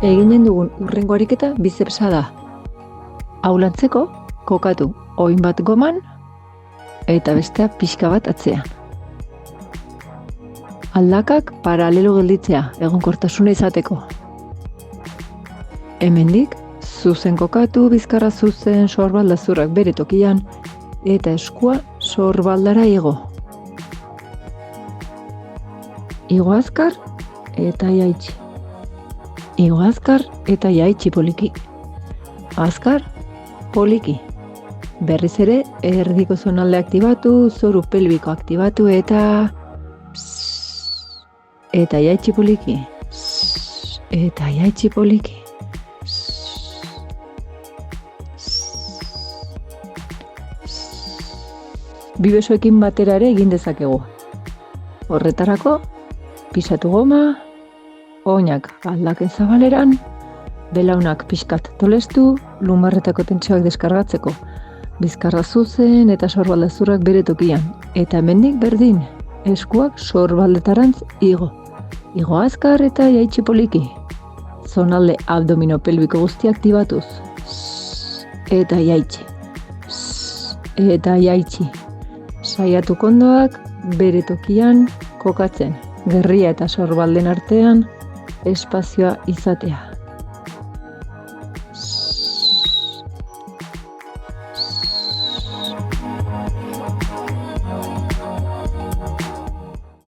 Eginen dugun hurrengo ariketa bizepsa da. Hau lantzeko, kokatu oin bat goman eta bestea pixka bat atzean. Aldakak paralelo gelditzea, egonkortasuna izateko. Hemendik, zuzen kokatu, bizkarra zuzen, sorbaldazurrak bere tokian, eta eskua sorbaldara igo. Igo azkar eta jaitsi. Igo azkar eta jaitsi poliki. Azkar, poliki. Berriz ere, erdiko zonalde aktibatu, zoru pelbiko aktibatu eta jaitsi poliki. Eta jaitsi poliki. Bi besoekin batera ere egin dezakegu. Horretarako, pisatu goma, oinak aldaken zabaleran, belaunak pixkat tolestu, lumarretako tentsioak deskargatzeko. Bizkarra zuzen eta sorbaldazurrak bere tokian. Eta hemendik berdin, eskuak sorbaldetarantz igo. Igo azkar eta jaitsi poliki. Zonalde abdomino pelbiko guztia aktibatuz. Eta jaitsi. Eta jaitsi. Saiatu kondoak bere tokian kokatzen. Gerria eta sorbalden artean espazioa izatea.